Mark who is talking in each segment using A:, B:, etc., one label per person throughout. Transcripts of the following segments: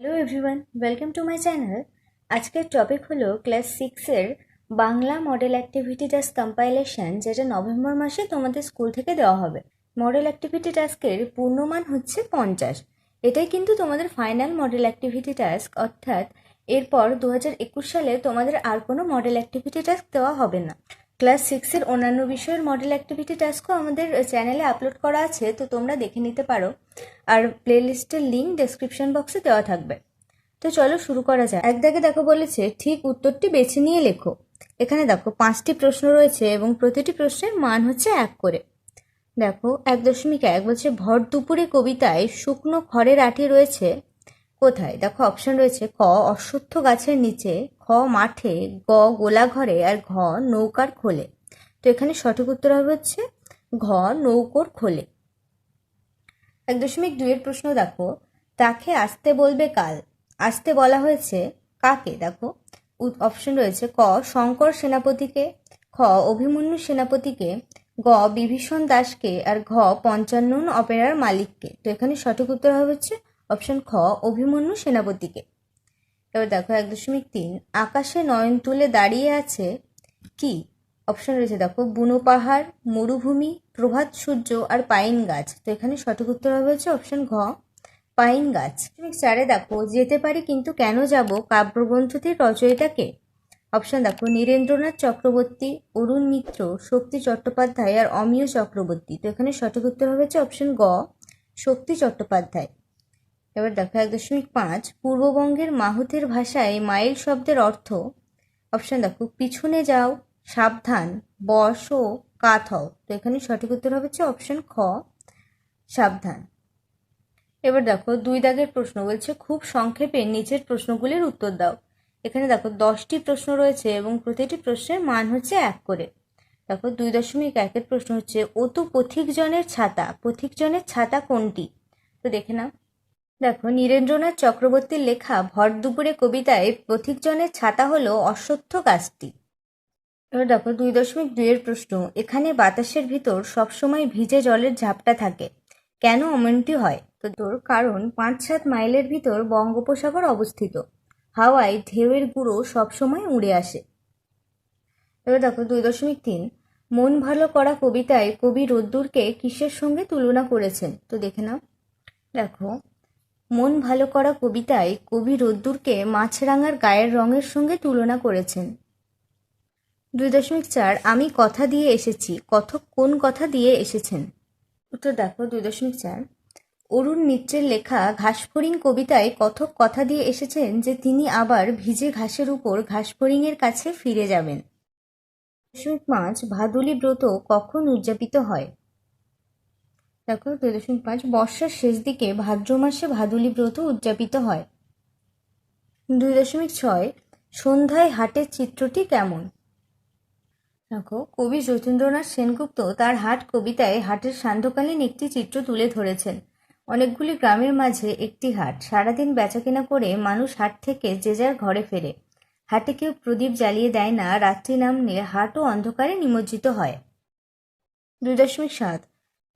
A: Hello everyone, welcome to my channel. আজকের topic হলো class সিক্সের Bangla model activity task compilation, যেটা নভেম্বর মাসে তোমাদের স্কুল থেকে দেওয়া হবে। মডেল অ্যাক্টিভিটি টাস্কের পূর্ণমান হচ্ছে 50। এটাই কিন্তু তোমাদের ফাইনাল মডেল অ্যাক্টিভিটি টাস্ক, অর্থাৎ এরপর 2021 সালে তোমাদের আর কোনো মডেল অ্যাক্টিভিটি টাস্ক দেওয়া হবে না। ক্লাস সিক্সের অন্যান্য বিষয়ের মডেল অ্যাক্টিভিটি টাস্কও আমাদের চ্যানেলে আপলোড করা আছে, তো তোমরা দেখে নিতে পারো। আর প্লেলিস্টের লিঙ্ক ডেসক্রিপশন বক্সে দেওয়া থাকবে। তো চলো শুরু করা যায়। এক দাগে দেখো বলেছে ঠিক উত্তরটি বেছে নিয়ে লেখো। এখানে দেখো 5টি প্রশ্ন রয়েছে এবং প্রতিটি প্রশ্নের মান হচ্ছে 1 করে। দেখো 1.1 বলছে ভর দুপুরে কবিতায় শুকনো খড়ের আঁটি রয়েছে কোথায়? দেখো অপশন রয়েছে ক অশ্বত্থ গাছের নিচে, খ মাঠে, গ গোলা ঘরে, আর ঘ নৌকার খোলে। তো এখানে সঠিক উত্তর হবে হচ্ছে ঘ নৌকোর খোলে। 1.2 এর প্রশ্ন দেখো তাকে আসতে বলবে কাল। আসতে বলা হয়েছে কাকে? দেখো অপশন রয়েছে ক শঙ্কর সেনাপতিকে, খ অভিমন্যু সেনাপতিকে, গ বিভীষণ দাসকে, আর ঘ 55 অপেরার মালিককে। তো এখানে সঠিক উত্তর হবে হচ্ছে অপশন খ অভিমন্যু সেনাপতিকে। এবার দেখো 1.3 আকাশে নয়ন তুলে দাঁড়িয়ে আছে কি? অপশন রয়েছে দেখো বুনো পাহাড়, মরুভূমি, প্রভাত সূর্য, আর পাইন গাছ। তো এখানে সঠিক উত্তর হবে হচ্ছে অপশন ঘ পাইন গাছ। 4 দেখো যেতে পারি কিন্তু কেন যাব কাব্যগ্রন্থটির রচয়িতা কে? অপশন দেখো নীরেন্দ্রনাথ চক্রবর্তী, অরুণ মিত্র, শক্তি চট্টোপাধ্যায়, আর অমিয় চক্রবর্তী। তো এখানে সঠিক উত্তর হবে হচ্ছে অপশন গ শক্তি চট্টোপাধ্যায়। এবার দেখো 1.5 পূর্ববঙ্গের মাহুতের ভাষায় মাইল শব্দের অর্থ। অপশন দেখো পিছনে যাও, সাবধান, বসো, কাত হও। তো এখানে সঠিক উত্তর হবে হচ্ছে অপশন খ সাবধান। এবার দেখো 2 দাগের প্রশ্ন বলছে খুব সংক্ষেপে নিচের প্রশ্নগুলির উত্তর দাও। এখানে দেখো 10টি প্রশ্ন রয়েছে এবং প্রতিটি প্রশ্নের মান হচ্ছে 1 করে। দেখো 2.1 প্রশ্ন হচ্ছে অতু পথিকজনের ছাতা। পথিকজনের ছাতা কোনটি? তো দেখে নাও। দেখো নীরেন্দ্রনাথ চক্রবর্তীর লেখা ভর দুপুরে কবিতায় পথিকজনের ছাতা হলো অশ্বত্থ গাছটি। এবার দেখো 2.2 এর প্রশ্ন এখানে বাতাসের ভিতর সবসময় ভিজে জলের ঝাপটা থাকে, কেন এমনটি হয়? তো তোর কারণ 5-7 মাইলের ভিতর বঙ্গোপসাগর অবস্থিত, হাওয়ায় ঢেউয়ের গুঁড়ো সবসময় উড়ে আসে। এবার দেখো 2.3 মন ভালো করা কবিতায় কবি রোদ্দুরকে কিসের সঙ্গে তুলনা করেছেন? তো দেখে নাও। দেখো মন ভালো করা কবিতায় কবি রোদ্দুরকে মাছরাঙার গায়ের রঙের সঙ্গে তুলনা করেছেন। 2.4 আমি কথা দিয়ে এসেছি, কথক কোন কথা দিয়ে এসেছেন? উত্তর দেখো 2.4 অরুণ মিত্রের লেখা ঘাসফড়িং কবিতায় কথক কথা দিয়ে এসেছেন যে তিনি আবার ভিজে ঘাসের উপর ঘাসফড়িংয়ের কাছে ফিরে যাবেন। 2.5 ভাদুলী ব্রত কখন উদযাপিত হয়? দেখো 2.5 বর্ষার শেষ দিকে ভাদ্র মাসে ভাদুলী ব্রত উদযাপিত হয়। 2.6 সন্ধ্যায় হাটের চিত্রটি কেমন? দেখো কবি যতীন্দ্রনাথ সেনগুপ্ত তার হাট কবিতায় হাটের সান্ধ্যকালীন একটি চিত্র তুলে ধরেছেন। অনেকগুলি গ্রামের মাঝে একটি হাট, সারাদিন বেচাকেনা করে মানুষ হাট থেকে যে যার ঘরে ফেরে। হাটে কেউ প্রদীপ জ্বালিয়ে দেয় না, রাত্রি নামলে হাটও অন্ধকারে নিমজ্জিত হয়। 2.7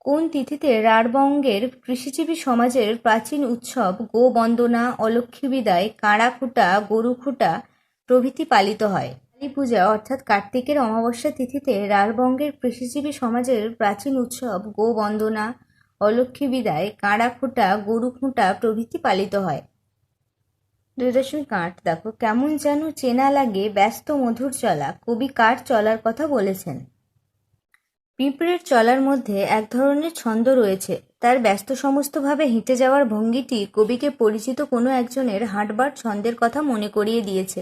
A: কোন তিথিতে রাঢ়বঙ্গের কৃষিজীবী সমাজের প্রাচীন উৎসব গো বন্দনা, অলক্ষ্মী বিদায়, কাঁড়াখুঁটা, গরুখুঁটা প্রভৃতি পালিত হয়? কালী পূজা অর্থাৎ কার্তিকের অমাবস্যা তিথিতে রাঢ়বঙ্গের কৃষিজীবী সমাজের প্রাচীন উৎসব গো বন্দনা, অলক্ষ্মী বিদায়, কাঁড়াখুঁটা, গরুখুঁটা প্রভৃতি পালিত হয়। 2.8 দেখো কেমন যেন চেনা লাগে ব্যস্ত মধুর চলা, কবি কার চলার কথা বলেছেন? পিঁপড়ের চলার মধ্যে এক ধরনের ছন্দ রয়েছে, তার ব্যস্ত সমস্তভাবে হেঁটে যাওয়ার ভঙ্গিটি কবিকে পরিচিত কোনো একজনের হাঁটবার ছন্দের কথা মনে করিয়ে দিয়েছে,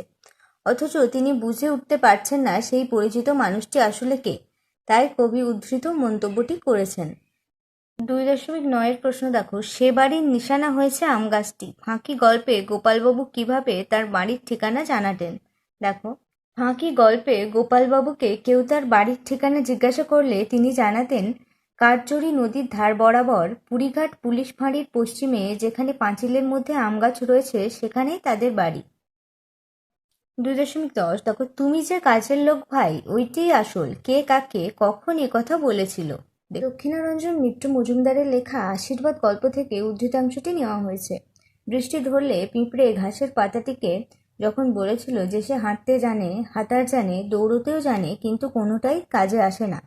A: অথচ তিনি বুঝে উঠতে পারছেন না সেই পরিচিত মানুষটি আসলে কে, তাই কবি উদ্ধৃত মন্তব্যটি করেছেন। 2.9 প্রশ্ন দেখো সে বাড়ির নিশানা হয়েছে আম গাছটি। ফাঁকি গল্পে গোপালবাবু কিভাবে তার বাড়ির ঠিকানা জানাতেন? দেখো ফাঁকি গল্পে গোপালবাবুকে কেউ তার বাড়ির ঠিকানা জিজ্ঞাসা করলে তিনি জানাতেন কার্জরি নদীর ধার বরাবর পুরীঘাট পুলিশ ফাঁড়ির পশ্চিমে যেখানে পাঁচিলের মধ্যে আম গাছ রয়েছে সেখানেই তাদের বাড়ি। 2.10 দেখো তুমি যে কাজের লোক ভাই ওইটিই আসল, কে কাকে কখন কথা বলেছিল? দক্ষিণারঞ্জন মিত্র মজুমদারের লেখা আশীর্বাদ গল্প থেকে উদ্ধৃতাংশটি নেওয়া হয়েছে। বৃষ্টি ধরলে পিঁপড়ে ঘাসের পাতাটিকে যখন বলেছিল যে সে হাঁটতে জানে, হাঁটার জানে, দৌড়তেও জানে, কিন্তু কোনোটাই কাজে আসে না,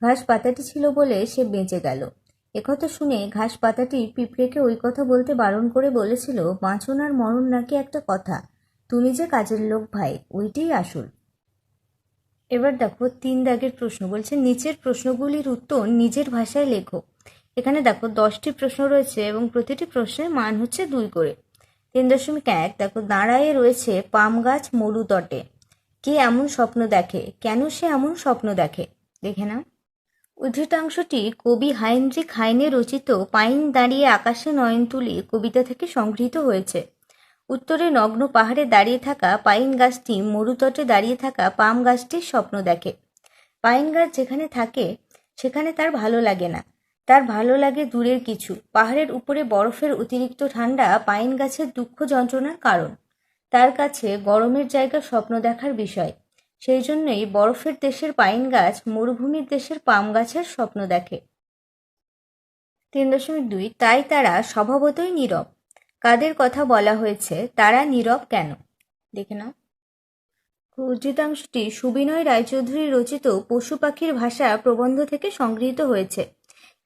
A: ঘাস পাতাটি ছিল বলে সে বেঁচে গেল। একথা শুনে ঘাস পাতাটি পিঁপড়েকে ওই কথা বলতে বারণ করে বলেছিল, বাঁচন আর মরণ নাকি একটা কথা, তুমি যে কাজের লোক ভাই, ওইটাই আসল। এবার দেখো 3 দাগের প্রশ্ন বলছে, নিচের প্রশ্নগুলির উত্তর নিজের ভাষায় লেখো। এখানে দেখো 10টি প্রশ্ন রয়েছে এবং প্রতিটি প্রশ্নের মান হচ্ছে 2 করে। 3.1 দেখো, দাঁড়ায়ে রয়েছে পাম গাছ মরু তটে, কে এমন স্বপ্ন দেখে, কেন সে এমন স্বপ্ন দেখে, দেখে নাও। উদ্ধৃতাংশটি কবি হাইনরিখ হাইনে রচিত পাইন দাঁড়িয়ে আকাশে নয়ন তুলি কবিতা থেকে সংগৃহীত হয়েছে। উত্তরে নগ্ন পাহাড়ে দাঁড়িয়ে থাকা পাইন গাছটি মরুতটে দাঁড়িয়ে থাকা পাম গাছটির স্বপ্ন দেখে। পাইন গাছ যেখানে থাকে সেখানে তার ভালো লাগে না, তার ভালো লাগে দূরের কিছু। পাহাড়ের উপরে বরফের অতিরিক্ত ঠান্ডা পাইন গাছের দুঃখ যন্ত্রণার কারণ। তার কাছে গরমের জায়গা স্বপ্ন দেখার বিষয়। সেই জন্যই বরফের দেশের পাইন গাছ মরুভূমির দেশের পাম গাছের স্বপ্ন দেখে। 3.2 তাই তারা স্বভাবতই নীরব, কাদের কথা বলা হয়েছে, তারা নীরব কেন, দেখে নাও। উদ্ধৃতাংশটি সুবিনয় রায়চৌধুরী রচিত পশু পাখির ভাষা প্রবন্ধ থেকে সংগৃহীত হয়েছে।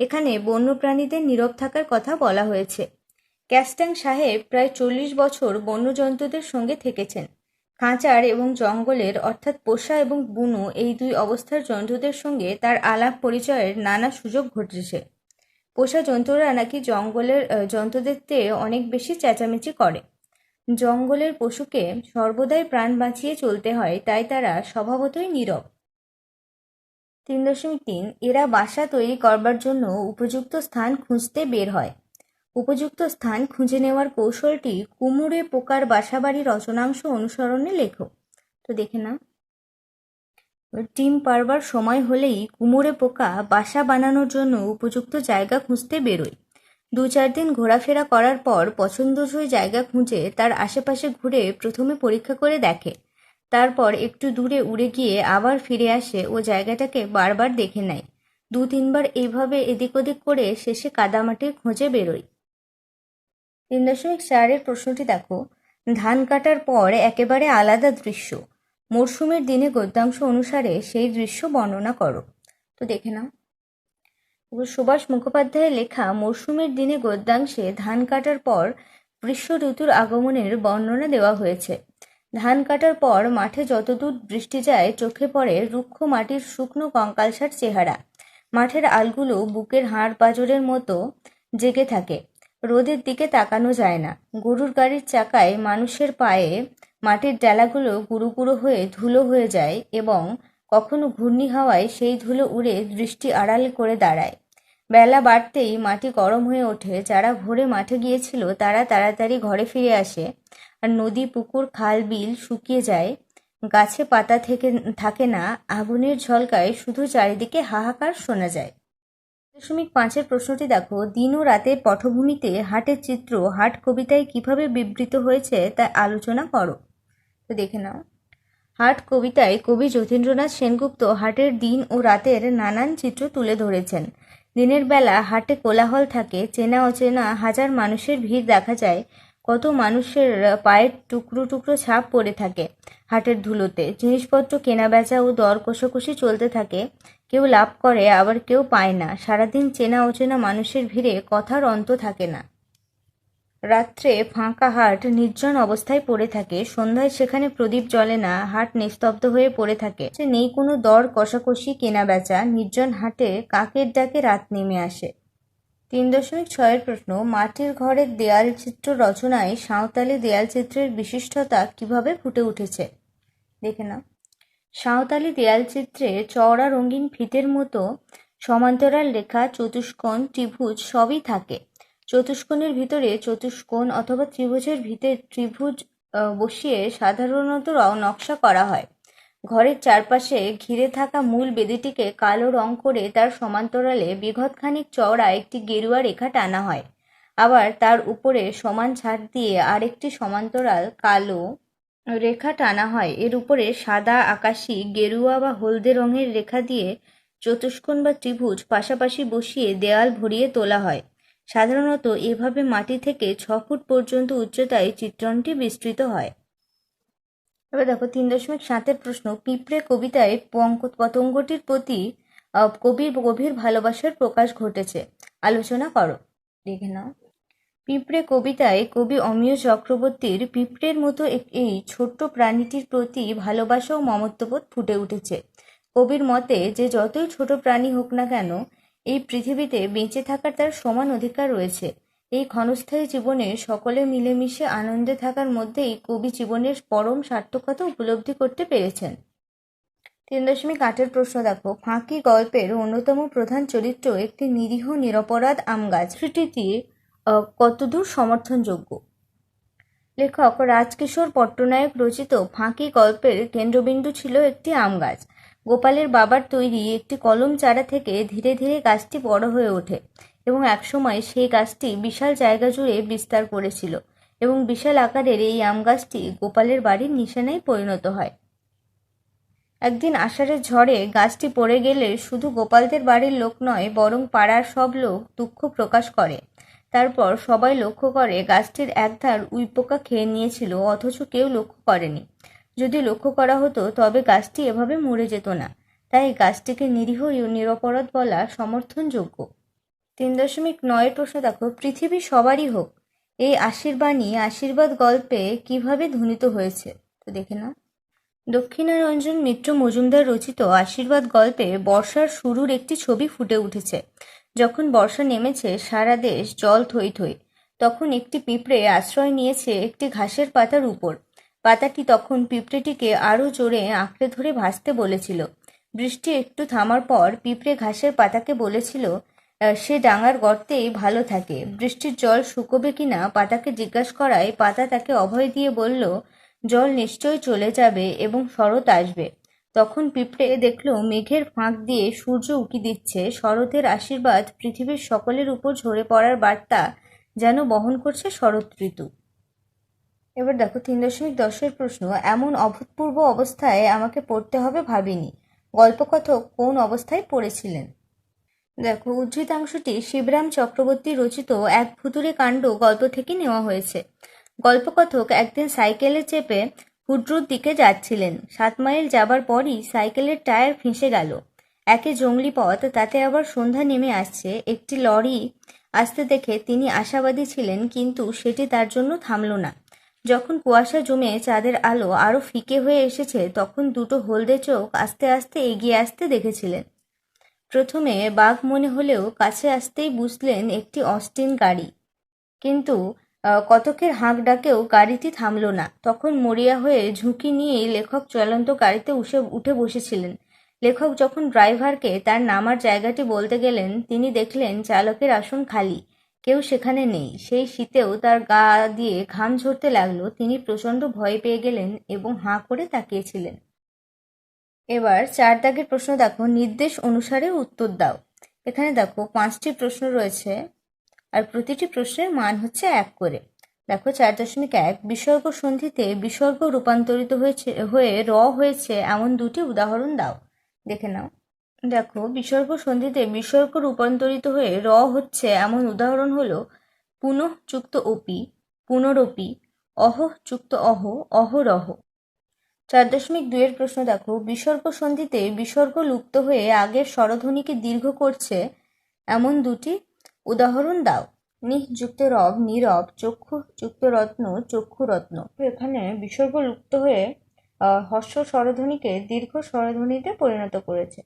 A: এখানে বন্যপ্রাণীদের নীরব থাকার কথা বলা হয়েছে। ক্যাস্টাং সাহেব প্রায় 40 বছর বন্যজন্তুদের সঙ্গে থেকেছেন। খাঁচার এবং জঙ্গলের অর্থাৎ পোষা এবং বুনো এই 2 অবস্থার জন্তুদের সঙ্গে তার আলাপ পরিচয়ের নানা সুযোগ ঘটেছে। পোষা জন্তুরা নাকি জঙ্গলের জন্তুদের চেয়ে অনেক বেশি চেঁচামেচি করে। জঙ্গলের পশুকে সর্বদাই প্রাণ বাঁচিয়ে চলতে হয়, তাই তারা স্বভাবতই নীরব। 3.3 এরা বাসা তৈরি করবার জন্য উপযুক্ত স্থান খুঁজতে বের হয়। উপযুক্ত স্থান খুঁজে নেওয়ার কৌশলটি কুমুরে পোকার বাসাবাড়ি রচনাংশ অনুসরণে লেখো। তো দেখে না, ডিম পাড়বার সময় হলেই কুমোরে পোকা বাসা বানানোর জন্য উপযুক্ত জায়গা খুঁজতে বেরোয়। 2-4 দিন ঘোরাফেরা করার পর পছন্দসই জায়গা খুঁজে তার আশেপাশে ঘুরে প্রথমে পরীক্ষা করে দেখে, তারপর একটু দূরে উড়ে গিয়ে আবার ফিরে আসে ও জায়গাটাকে বারবার দেখে নেয়। 2-3 বার এইভাবে এদিক ওদিক করে শেষে কাদামাটির খোঁজে বেরোয়। 3.4 প্রশ্নটি দেখো, ধান কাটার পর একেবারে আলাদা দৃশ্য, মরশুমের দিনে গদ্যাংশ অনুসারে সেই দৃশ্য বর্ণনা করো। তো দেখে নাও। সুভাষ মুখোপাধ্যায়ের লেখা মরশুমের দিনে গদ্যাংশে ধান কাটার পর গ্রীষ্ম ঋতুর আগমনের বর্ণনা দেওয়া হয়েছে। ধান কাটার পর মাঠে যতদূর দৃষ্টি যায় চোখে পড়ে রুক্ষ মাটির শুকনো কঙ্কালসার চেহারা। মাঠের আলগুলো বুকের হাড় পাঁজরের মতো জেগে থাকে, রোদের দিকে তাকানো যায় না। গরুর গাড়ির চাকায় মানুষের পায়ে মাটির ডেলাগুলো গুঁড়ো গুঁড়ো হয়ে ধুলো হয়ে যায় এবং কখনো ঘূর্ণি হাওয়ায় সেই ধুলো উড়ে দৃষ্টি আড়াল করে দাঁড়ায়। বেলা বাড়তেই মাটি গরম হয়ে ওঠে, যারা ভোরে মাঠে গিয়েছিল তারা তাড়াতাড়ি ঘরে ফিরে আসে, আর নদী পুকুর খাল বিল শুকিয়ে যায়, গাছে পাতা থাকে না, আগুনের ঝলকায় শুধু চারিদিকে হাহাকার শোনা যায়। 3.5 প্রশ্নটি দেখো, দিন ও রাতের পটভূমিতে হাটের চিত্র হাট কবিতায় কিভাবে বিবৃত হয়েছে তা আলোচনা করো। তো দেখে নাও। হাট কবিতায় কবি যতীন্দ্রনাথ সেনগুপ্ত হাটের দিন ও রাতের নানান চিত্র তুলে ধরেছেন। দিনের বেলা হাটে কোলাহল থাকে, চেনা অচেনা হাজার মানুষের ভিড় দেখা যায়, কত মানুষের পায়ের টুকরো টুকরো ছাপ পড়ে থাকে হাটের ধুলোতে। জিনিসপত্র কেনা বেচা ও দর কষাকষি চলতে থাকে, কেউ লাভ করে আবার কেউ পায় না। সারাদিন চেনা অচেনা মানুষের ভিড়ে কথার অন্ত থাকে না। রাত্রে ফাঁকা হাট নির্জন অবস্থায় পড়ে থাকে, সন্ধ্যায় সেখানে প্রদীপ জ্বলে না, হাট নিস্তব্ধ হয়ে পড়ে থাকে, নেই কোনো দর কষাকষি কেনা বেচা, নির্জন হাটে কাকের ডাকে রাত নেমে আসে। 3.6 প্রশ্ন, মাটির ঘরের দেয়াল চিত্র রচনায় সাঁওতালি দেয়াল চিত্রের বিশিষ্টতা কিভাবে ফুটে উঠেছে, দেখে না। সাঁওতালি দেয়াল চিত্রে চওড়া রঙিন ফিতের মতো সমান্তরাল রেখা, চতুষ্কোণ, ত্রিভুজ সবই থাকে। চতুষ্কোণের ভিতরে চতুষ্কোণ অথবা ত্রিভুজের ভিতরে ত্রিভুজ বসিয়ে সাধারণত নকশা করা হয়। ঘরের চারপাশে ঘিরে থাকা মূল বেদিটিকে কালো রং করে তার সমান্তরালে বিঘতখানিক চওড়া একটি গেরুয়া রেখা টানা হয়। আবার তার উপরে সমান ছাদ দিয়ে আরেকটি সমান্তরাল কালো রেখা টানা হয়। এর উপরে সাদা, আকাশি, গেরুয়া বা হলদে রঙের রেখা দিয়ে চতুষ্কোণ বা ত্রিভুজ পাশাপাশি বসিয়ে দেয়াল ভরিয়ে তোলা হয়। সাধারণত এভাবে মাটি থেকে 6 ফুট পর্যন্ত উচ্চতায় চিত্রণটি বিস্তৃত হয়। এবার দেখো 3.7-এর প্রশ্ন, পিঁপড়ে কবিতায় পতঙ্গটির প্রতি কবির গভীর ভালোবাসার প্রকাশ ঘটেছে, আলোচনা করো। দেখে নাও। পিঁপড়ে কবিতায় কবি অমিয় চক্রবর্তীর পিঁপড়ের মতো এই ছোট্ট প্রাণীটির প্রতি ভালোবাসা ও মমত্ববোধ ফুটে উঠেছে। কবির মতে যে যতই ছোট প্রাণী হোক না কেন, এই পৃথিবীতে বেঁচে থাকার তার সমান অধিকার রয়েছে। এই ক্ষণস্থায়ী জীবনে সকলে মিলেমিশে আনন্দে থাকার মধ্যেই কবি জীবনের পরম সার্থকতা উপলব্ধি করতে পেরেছেন। 3.8-এর প্রশ্ন দেখো, ফাঁকি গল্পের অন্যতম প্রধান চরিত্র একটি নিরীহ নিরপরাধ আম গাছ। স্মৃতিটি কতদূর সমর্থনযোগ্য? লেখক রাজকিশোর পট্টনায়ক রচিত ফাঁকি গল্পের কেন্দ্রবিন্দু ছিল একটি আম গাছ। গোপালের বাবার তৈরি একটি কলম চারা থেকে ধীরে ধীরে গাছটি বড় হয়ে ওঠে এবং একসময় সেই গাছটি বিশাল জায়গা জুড়ে বিস্তার করেছিল এবং বিশাল আকারের এই আম গাছটি গোপালের বাড়ির নিশানায় পরিণত হয়। একদিন আষাঢ়ের ঝড়ে গাছটি পড়ে গেলে শুধু গোপালদের বাড়ির লোক নয়, বরং পাড়ার সব লোক দুঃখ প্রকাশ করে। তারপর সবাই লক্ষ্য করে গাছটির একধার উইপোকা খেয়ে নিয়েছিল, অথচ কেউ লক্ষ্য করেনি। যদি লক্ষ্য করা হতো তবে গাছটি এভাবে মরে যেত না। তাই গাছটিকে নিরীহ নিরপরাধ বলা সমর্থনযোগ্য। 3.9-এর প্রশ্ন দেখো, পৃথিবী সবারই হোক, এই আশীর্বাদ গল্পে কিভাবে ধ্বনিত হয়েছে? তো দেখে নাও। দক্ষিণারঞ্জন মিত্র মজুমদার রচিত আশীর্বাদ গল্পে বর্ষার শুরুর একটি ছবি ফুটে উঠেছে। যখন বর্ষা নেমেছে, সারা দেশ জল থই থই, তখন একটি পিঁপড়ে আশ্রয় নিয়েছে একটি ঘাসের পাতার উপর। পাতাটি তখন পিঁপড়েটিকে আরও জোরে আঁকড়ে ধরে ভাসতে বলেছিল। বৃষ্টি একটু থামার পর পিঁপড়ে ঘাসের পাতাকে বলেছিল সে ডাঙার গর্তেই ভালো থাকে। বৃষ্টির জল শুকোবে কিনা পাতাকে জিজ্ঞাসা করায় পাতা তাকে অভয় দিয়ে বলল, জল নিশ্চয় চলে যাবে এবং শরৎ আসবে। তখন পিঁপড়ে দেখল মেঘের ফাঁক দিয়ে সূর্য উঁকি দিচ্ছে। শরতের আশীর্বাদ পৃথিবীর সকলের উপর ঝরে পড়ার বার্তা যেন বহন করছে শরৎ ঋতু। এবার দেখো 3.10-এর প্রশ্ন, এমন অভূতপূর্ব অবস্থায় আমাকে পড়তে হবে ভাবিনি। গল্পকথক কোন অবস্থায় পড়েছিলেন? দেখো, উদ্ধৃতাংশটি শিবরাম চক্রবর্তী রচিত এক ভুতুড়ে কাণ্ড গল্প থেকে নেওয়া হয়েছে। গল্পকথক একদিন সাইকেলে চেপে হুড্রুর দিকে যাচ্ছিলেন। 7 মাইল যাবার পরই সাইকেলের টায়ার ফেঁসে গেল। একে জঙ্গলি পথ, তাতে আবার সন্ধ্যা নেমে আসছে। একটি লরি আসতে দেখে তিনি আশাবাদী ছিলেন, কিন্তু সেটি তার জন্য থামল না। যখন কুয়াশা জমে চাঁদের আলো আরও ফিকে হয়ে এসেছে, তখন দুটো হলদে চোখ আস্তে আস্তে এগিয়ে আসতে দেখেছিলেন। প্রথমে বাঘ মনে হলেও কাছে আসতেই বুঝলেন একটি অস্টিন গাড়ি। কিন্তু কতকের হাঁক ডাকেও গাড়িটি থামল না। তখন মরিয়া হয়ে ঝুঁকি নিয়েই লেখক চলন্ত গাড়িতে উঠে বসেছিলেন। লেখক যখন ড্রাইভারকে তার নামার জায়গাটি বলতে গেলেন, তিনি দেখলেন চালকের আসন খালি, কেউ সেখানে নেই। সেই শীতেও তার গা দিয়ে ঘাম ঝরতে লাগলো। তিনি প্রচণ্ড ভয় পেয়ে গেলেন এবং হাঁ করে তাকিয়েছিলেন। এবার 4 দাগের প্রশ্ন দেখো, নির্দেশ অনুসারে উত্তর দাও। এখানে দেখো 5টি প্রশ্ন রয়েছে আর প্রতিটি প্রশ্নের মান হচ্ছে 1 করে। দেখো 4.1, বিসর্গ সন্ধিতে বিসর্গ রূপান্তরিত হয়ে র হয়েছে এমন দুটি উদাহরণ দাও। দেখে নাও। দেখো, বিসর্গ সন্ধিতে বিসর্গ রূপান্তরিত হয়ে র হচ্ছে এমন উদাহরণ হলো পুনঃ যুক্ত অপি, পুনরপি, অহ যুক্ত অহ, অহরহ। 4.2-এর প্রশ্ন দেখো, বিসর্গ সন্ধিতে বিসর্গ লুপ্ত হয়ে আগের স্বরধ্বনিকে দীর্ঘ করছে এমন দুটি উদাহরণ দাও। নিঃ যুক্ত রব, নীরব, চক্ষু যুক্ত রত্ন, চক্ষুরত্ন। এখানে বিসর্গ লুপ্ত হয়ে হর্ষ স্বরধ্বনিকে দীর্ঘ স্বরধ্বনিতে পরিণত করেছে।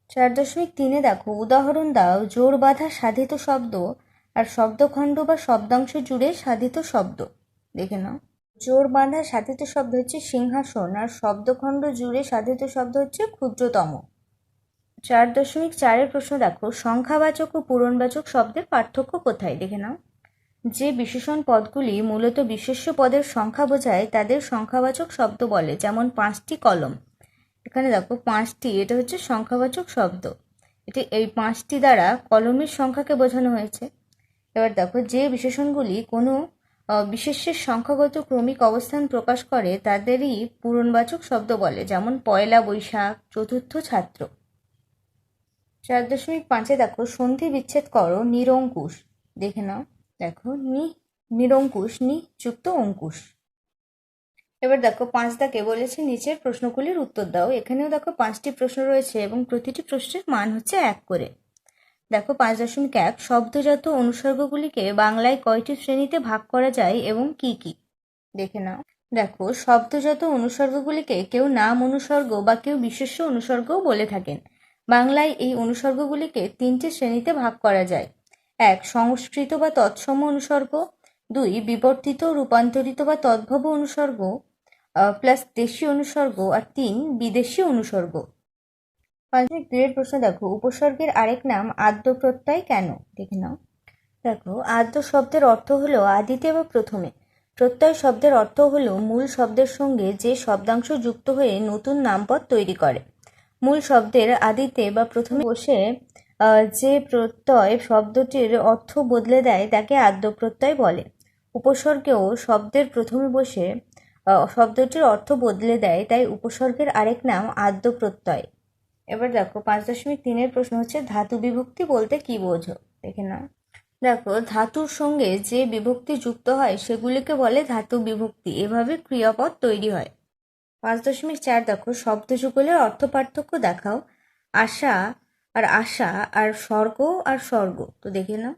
A: 4.3-এ দেখো, উদাহরণ দাও জোর বাঁধা সাধিত শব্দ আর শব্দখণ্ড বা শব্দাংশ জুড়ে সাধিত শব্দ। দেখে নাও। জোর বাঁধা সাধিত শব্দ হচ্ছে সিংহাসন, আর শব্দখণ্ড জুড়ে সাধিত শব্দ হচ্ছে ক্ষুদ্রতম। 4.4-এর প্রশ্ন দেখো, সংখ্যাবাচক ও পূরণবাচক শব্দের পার্থক্য কোথায়? দেখে নাও। যে বিশেষণ পদগুলি মূলত বিশেষ্য পদের সংখ্যা বোঝায় তাদের সংখ্যাবাচক শব্দ বলে, যেমন 5টি কলম। এখানে দেখো 5টি, এটা হচ্ছে সংখ্যাবাচক শব্দ। এই 5টি দ্বারা কলমের সংখ্যাকে বোঝানো হয়েছে। এবার দেখো, যে বিশেষণগুলি কোনো বিশেষ্যের সংখ্যাগত ক্রমিক অবস্থান প্রকাশ করে তাদেরই পূরণবাচক শব্দ বলে, যেমন পয়লা বৈশাখ, চতুর্থ ছাত্র। 4.5 দেখো সন্ধি বিচ্ছেদ করো নিরঙ্কুশ। দেখে নাও, দেখো নিরঙ্কুশ নি যুক্ত অঙ্কুশ। এবার দেখো 5 দাগে বলেছে নিচের প্রশ্নগুলির উত্তর দাও। এখানেও দেখো 5টি প্রশ্ন রয়েছে এবং প্রতিটি প্রশ্নের মান হচ্ছে 1 করে। দেখো 5.1 শব্দজাত অনুসর্গগুলিকে বাংলায় কয়টি শ্রেণীতে ভাগ করা যায় এবং কি কি? দেখে নাও, দেখো শব্দজাত অনুসর্গগুলিকে কেউ নাম অনুসর্গ বা কেউ বিশেষ্য অনুসর্গও বলে থাকেন। বাংলায় এই অনুসর্গগুলিকে 3টি শ্রেণীতে ভাগ করা যায়। 1 সংস্কৃত বা তৎসম অনুসর্গ, 2 বিবর্তিত রূপান্তরিত বা তদ্ভব অনুসর্গ প্লাস দেশি অনুসর্গ, আর 3 বিদেশি অনুসর্গ। 5.2 এর প্রশ্ন দেখো উপসর্গের আরেক নাম আদ্য প্রত্যয় কেন? দেখে নাও, দেখো আদ্য শব্দের অর্থ হলো আদিতে বা প্রথমে। প্রত্যয় শব্দের অর্থ হলো মূল শব্দের সঙ্গে যে শব্দাংশ যুক্ত হয়ে নতুন নামপদ তৈরি করে। মূল শব্দের আদিতে বা প্রথমে বসে যে প্রত্যয় শব্দটির অর্থ বদলে দেয় তাকে আদ্য প্রত্যয় বলে। উপসর্গেও শব্দের প্রথমে বসে শব্দটির অর্থ বদলে দেয়, তাই উপসর্গের আরেক নাম আদ্য প্রত্যয়। এবার দেখো 5.3 এর প্রশ্ন হচ্ছে ধাতু বিভক্তি বলতে কি বোঝো? দেখে নাও, দেখো ধাতুর সঙ্গে যে বিভক্তি যুক্ত হয় সেগুলিকে বলে ধাতু বিভক্তি। এভাবে ক্রিয়াপদ তৈরি হয়। 5.4 দেখো শব্দযুগলের অর্থ পার্থক্য দেখাও। আশা আর স্বর্গ আর স্বর্গ। তো দেখে নাও,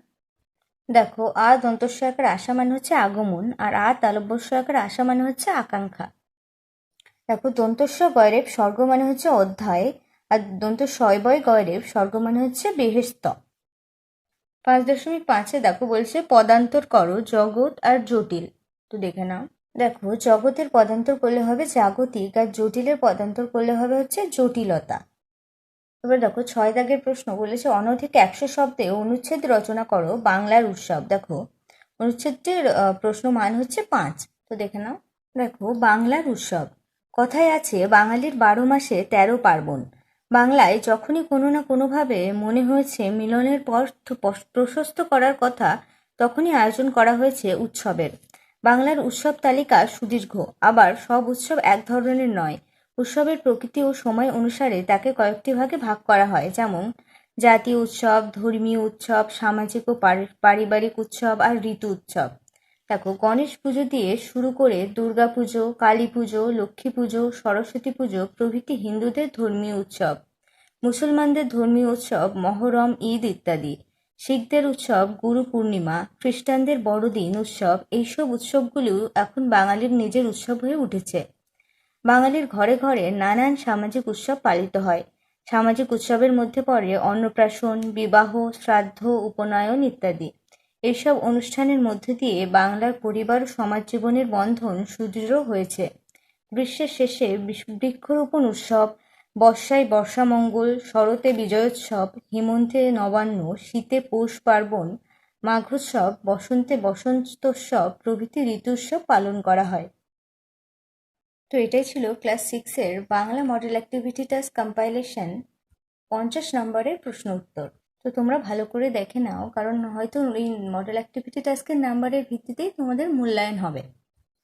A: দেখো আ দন্তস্ব আকার আশা মানে হচ্ছে আগমন, আর আ তালব্যস্ব আকার আশা মানে হচ্ছে আকাঙ্ক্ষা। দেখো দন্তস্ব গয়রেব স্বর্গ মানে হচ্ছে অধ্যায়, আর দন্ত শয়বয় গয়রেব স্বর্গ মানে হচ্ছে বেহেশত। 5.5 দেখো বলছে পদান্তর করো জগৎ আর জটিল। তো দেখে নাও, দেখো জগতের পদান্তর করলে হবে জাগতিক, আর জটিলের পদান্তর করলে হবে হচ্ছে জটিলতা। এবার দেখো 6 দাগের প্রশ্ন বলেছে অনধিক 100 শব্দে অনুচ্ছেদ রচনা করো বাংলার উৎসব। দেখো অনুচ্ছেদটির প্রশ্ন মান হচ্ছে 5। তো দেখে নাও, দেখো বাংলার উৎসব। কথায় আছে বাঙালির 12 মাসে 13 পার্বণ। বাংলায় যখনই কোনো না কোনোভাবে মনে হয়েছে মিলনের পথ প্রশস্ত করার কথা, তখনই আয়োজন করা হয়েছে উৎসবের। বাংলার উৎসব তালিকা সুদীর্ঘ, আবার সব উৎসব এক ধরনের নয়। উৎসবের প্রকৃতি ও সময় অনুসারে তাকে কয়েকটি ভাগে ভাগ করা হয়, যেমন জাতীয় উৎসব, ধর্মীয় উৎসব, সামাজিক ও পারিবারিক উৎসব আর ঋতু উৎসব। দেখো গণেশ পুজো দিয়ে শুরু করে দুর্গা পুজো, কালী পুজো, লক্ষ্মী পুজো, সরস্বতী পুজো প্রভৃতি হিন্দুদের ধর্মীয় উৎসব। মুসলমানদের ধর্মীয় উৎসব মহরম, ঈদ ইত্যাদি। শিখদের উৎসব গুরু পূর্ণিমা, খ্রিস্টানদের বড়দিন উৎসব। এইসব উৎসবগুলিও এখন বাঙালির নিজের উৎসব হয়ে উঠেছে। বাঙালির ঘরে ঘরে নানান সামাজিক উৎসব পালিত হয়। সামাজিক উৎসবের মধ্যে পড়ে অন্নপ্রাশন, বিবাহ, শ্রাদ্ধ, উপনয়ন ইত্যাদি। এইসব অনুষ্ঠানের মধ্যে দিয়ে বাংলার পরিবার ও সমাজ জীবনের বন্ধন সুদৃঢ় হয়েছে। গ্রীষ্মের শেষে বৃক্ষরোপণ উৎসব, বর্ষায় বর্ষামঙ্গল, শরতে বিজয়োৎসব, হেমন্তে নবান্ন, শীতে পৌষ পার্বণ, মাঘোৎসব, বসন্তে বসন্তোৎসব প্রভৃতি ঋতু উৎসব পালন করা হয়। তো এটাই ছিল ক্লাস 6-এর Bangla model activity task compilation 50 নম্বরের প্রশ্ন উত্তর। তো তোমরা ভালো করে দেখে নাও, কারণ হয়তো এই মডেল অ্যাক্টিভিটি টাস্কের নাম্বারের ভিত্তিতেই তোমাদের মূল্যায়ন হবে।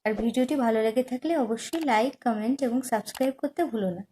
A: আর ভিডিওটি ভালো লেগে থাকলে অবশ্যই লাইক, কমেন্ট এবং সাবস্ক্রাইব করতে ভুলো না।